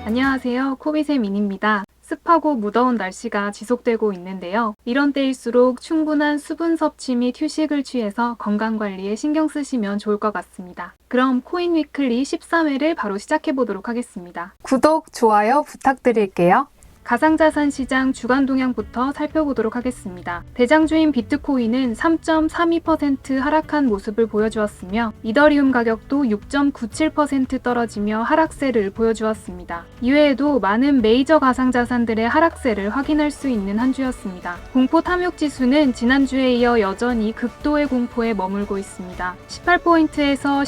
안녕하세요. 코비세민입니다. 습하고 무더운 날씨가 지속되고 있는데요. 이런 때일수록 충분한 수분 섭취 및 휴식을 취해서 건강관리에 신경 쓰시면 좋을 것 같습니다. 그럼 코인 위클리 13회를 바로 시작해 보도록 하겠습니다. 구독, 좋아요 부탁드릴게요. 가상자산 시장 주간 동향부터 살펴보도록 하겠습니다. 대장주인 비트코인은 3.32% 하락한 모습을 보여주었으며 이더리움 가격도 6.97% 떨어지며 하락세를 보여주었습니다. 이외에도 많은 메이저 가상자산들의 하락세를 확인할 수 있는 한 주였습니다. 공포 탐욕 지수는 지난주에 이어 여전히 극도의 공포에 머물고 있습니다. 18포인트에서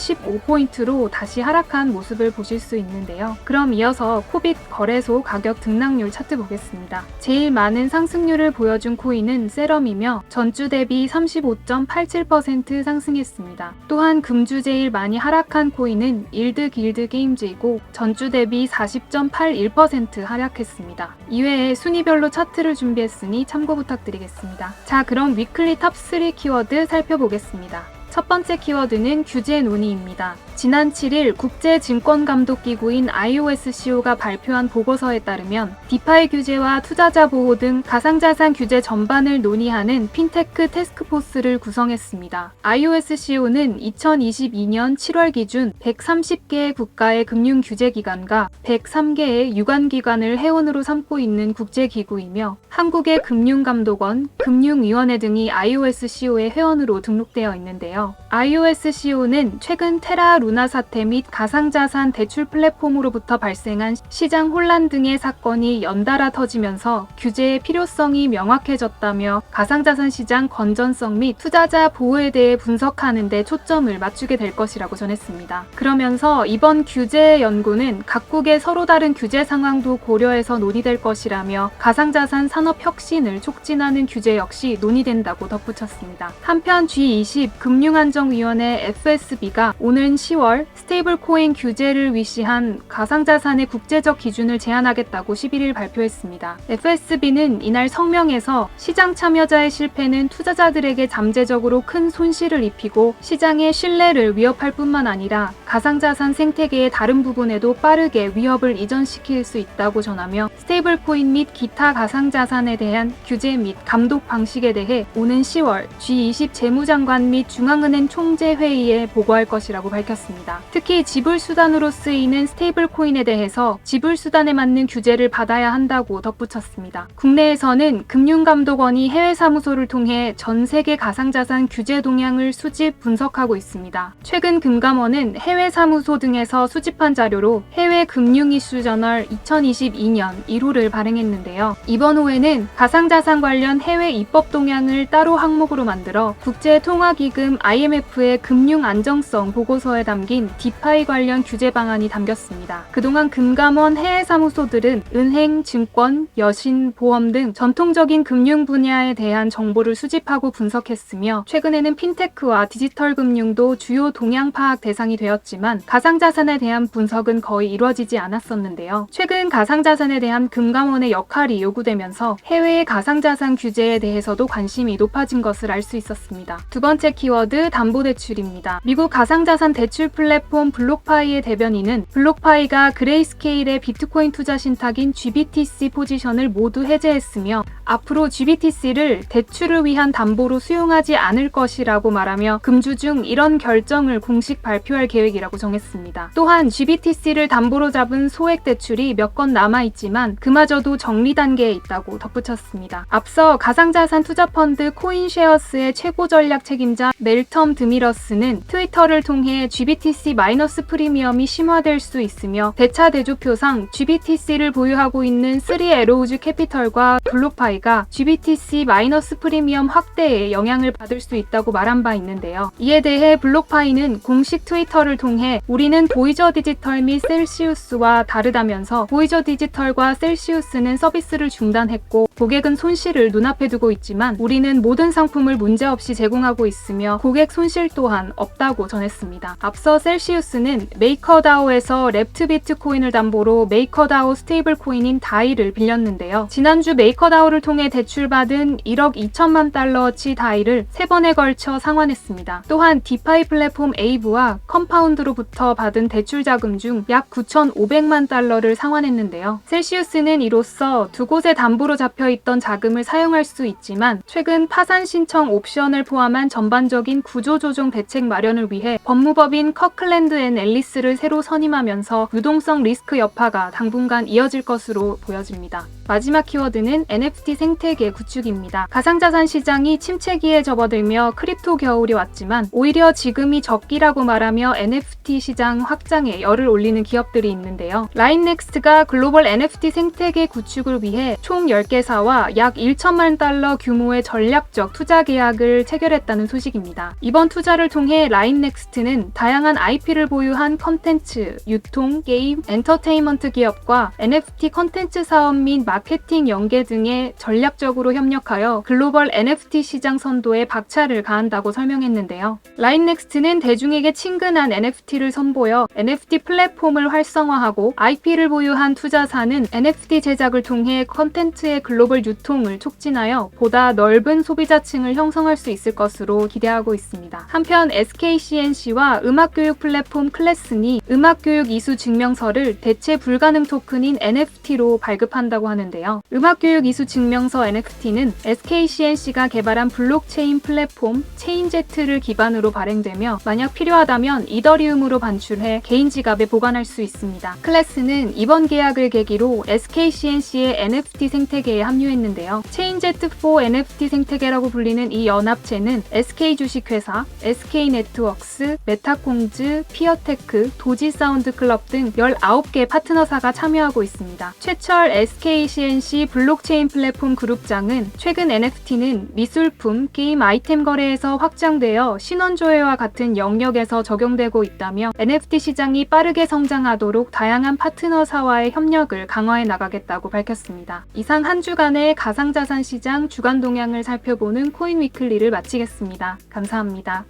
15포인트로 다시 하락한 모습을 보실 수 있는데요. 그럼 이어서 코빗 거래소 가격 등락률 차트 보겠습니다. 제일 많은 상승률을 보여준 코인은 세럼이며 전주 대비 35.87% 상승했습니다. 또한 금주 제일 많이 하락한 코인은 일드 길드 게임즈이고 전주 대비 40.81% 하락했습니다. 이외에 순위별로 차트를 준비했으니 참고 부탁드리겠습니다. 자, 그럼 위클리 탑3 키워드 살펴보겠습니다. 첫 번째 키워드는 규제 논의입니다. 지난 7일 국제증권감독기구인 IOSCO가 발표한 보고서에 따르면 디파이 규제와 투자자 보호 등 가상자산 규제 전반을 논의하는 핀테크 태스크포스를 구성했습니다. IOSCO는 2022년 7월 기준 130개의 국가의 금융규제기관과 103개의 유관기관을 회원으로 삼고 있는 국제기구이며 한국의 금융감독원, 금융위원회 등이 IOSCO의 회원으로 등록되어 있는데요. IOSCO는 최근 테라 루나 사태 및 가상자산 대출 플랫폼으로부터 발생한 시장 혼란 등의 사건이 연달아 터지면서 규제의 필요성이 명확해졌다며 가상자산 시장 건전성 및 투자자 보호에 대해 분석하는 데 초점을 맞추게 될 것이라고 전했습니다. 그러면서 이번 규제 연구는 각국의 서로 다른 규제 상황도 고려해서 논의될 것이라며 가상자산 산업 혁신을 촉진하는 규제 역시 논의된다고 덧붙였습니다. 한편 G20 금융안정위원회 FSB가 오는 10월 스테이블 코인 규제를 위시한 가상자산의 국제적 기준을 제안하겠다고 11일 발표했습니다. FSB는 이날 성명에서 시장 참여자의 실패는 투자자들에게 잠재적으로 큰 손실을 입히고 시장의 신뢰를 위협할 뿐만 아니라 가상자산 생태계의 다른 부분에도 빠르게 위협을 이전시킬 수 있다고 전하며 스테이블 코인 및 기타 가상자산에 대한 규제 및 감독 방식에 대해 오는 10월 G20 재무장관 및 중앙은행 총재회의에 보고할 것이라고 밝혔습니다. 특히 지불수단으로 쓰이는 스테이블 코인에 대해서 지불수단에 맞는 규제를 받아야 한다고 덧붙였습니다. 국내에서는 금융감독원이 해외사무소를 통해 전 세계 가상자산 규제 동향을 수집 분석하고 있습니다. 최근 금감원은 해외사무소 등에서 수집한 자료로 해외 금융 이슈 저널 2022년 1호를 발행했는데요. 이번 호에는 가상자산 관련 해외 입법 동향을 따로 항목으로 만들어 국제통화기금 IMF의 금융 안정성 보고서에 담긴 디파이 관련 규제 방안이 담겼습니다. 그동안 금감원 해외 사무소들은 은행, 증권, 여신, 보험 등 전통적인 금융 분야에 대한 정보를 수집하고 분석했으며 최근에는 핀테크와 디지털 금융도 주요 동향 파악 대상이 되었지만 가상자산에 대한 분석은 거의 이루어지지 않았었는데요. 최근 가상자산에 대한 금감원의 역할이 요구되면서 해외의 가상자산 규제에 대해서도 관심이 높아진 것을 알 수 있었습니다. 두 번째 키워드 담보대출입니다. 미국 가상자산 대출 플랫폼 블록파이의 대변인은 블록파이가 그레이스케일의 비트코인 투자 신탁인 GBTC 포지션을 모두 해제했으며 앞으로 GBTC를 대출을 위한 담보로 수용하지 않을 것이라고 말하며 금주 중 이런 결정을 공식 발표할 계획이라고 정했습니다. 또한 GBTC를 담보로 잡은 소액 대출이 몇 건 남아있지만 그마저도 정리 단계에 있다고 덧붙였습니다. 앞서 가상자산 투자펀드 코인쉐어스의 최고 전략 책임자 멜텀 드미러스는 트위터를 통해 GBTC 마이너스 프리미엄이 심화될 수 있으며 대차 대조표상 GBTC를 보유하고 있는 3에로우즈 캐피털과 블록파이가 GBTC 마이너스 프리미엄 확대에 영향을 받을 수 있다고 말한 바 있는데요. 이에 대해 블록파이는 공식 트위터를 통해 우리는 보이저 디지털 및 셀시우스와 다르다면서 보이저 디지털과 셀시우스는 서비스를 중단했고 고객은 손실을 눈앞에 두고 있지만 우리는 모든 상품을 문제없이 제공하고 있으며 고객 손실 또한 없다고 전했습니다. 앞서 셀시우스는 메이커다오에서 랩트 비트코인을 담보로 메이커다오 스테이블 코인인 다이를 빌렸는데요. 지난주 메이커다오를 통해 대출받은 1억 2천만 달러어치 다이를 3번에 걸쳐 상환했습니다. 또한 디파이 플랫폼 에이브와 컴파운드 펀드로부터 받은 대출 자금 중 약 9,500만 달러를 상환했는데요. 셀시우스는 이로써 두 곳의 담보로 잡혀있던 자금을 사용할 수 있지만 최근 파산 신청 옵션을 포함한 전반적인 구조조정 대책 마련을 위해 법무법인 커클랜드 앤 앨리스를 새로 선임하면서 유동성 리스크 여파가 당분간 이어질 것으로 보여집니다. 마지막 키워드는 NFT 생태계 구축입니다. 가상자산 시장이 침체기에 접어들며 크립토 겨울이 왔지만 오히려 지금이 적기라고 말하며 NFT 시장 확장에 열을 올리는 기업들이 있는데요. 라인넥스트가 글로벌 NFT 생태계 구축을 위해 총 10개사와 약 1천만 달러 규모의 전략적 투자 계약을 체결했다는 소식입니다. 이번 투자를 통해 라인넥스트는 다양한 IP를 보유한 컨텐츠, 유통, 게임, 엔터테인먼트 기업과 NFT 컨텐츠 사업 및 마케팅 연계 등에 전략적으로 협력하여 글로벌 NFT 시장 선도에 박차를 가한다고 설명했는데요. 라인넥스트는 대중에게 친근한 NFT를 선보여 NFT 플랫폼을 활성화하고 IP를 보유한 투자사는 NFT 제작을 통해 컨텐츠의 글로벌 유통을 촉진하여 보다 넓은 소비자층을 형성할 수 있을 것으로 기대하고 있습니다. 한편 SKCNC와 음악교육 플랫폼 클래슨이 음악교육 이수 증명서를 대체 불가능 토큰인 NFT로 발급한다고 하는데요. 음악교육 이수 증명서 NFT는 SKCNC가 개발한 블록체인 플랫폼 체인제트를 기반으로 발행되며 만약 필요하다면 이더리움으로 반출해 개인 지갑에 보관할 수 있습니다. 클래스는 이번 계약을 계기로 SKCNC의 NFT 생태계에 합류했는데요. 체인제트4 NFT 생태계라고 불리는 이 연합체는 SK 주식회사, SK네트워크스, 메타콩즈, 피어테크, 도지사운드클럽 등 19개 파트너사가 참여하고 있습니다. 최철 SKCNC 블록체인 플랫폼 그룹장은 최근 NFT는 미술품, 게임 아이템 거래에서 확장되어 신원조회와 같은 영역에서 적용되고 있다며 NFT 시장이 빠르게 성장하도록 다양한 파트너사와의 협력을 강화해 나가겠다고 밝혔습니다. 이상 한 주간의 가상자산 시장 주간 동향을 살펴보는 코인 위클리를 마치겠습니다. 감사합니다.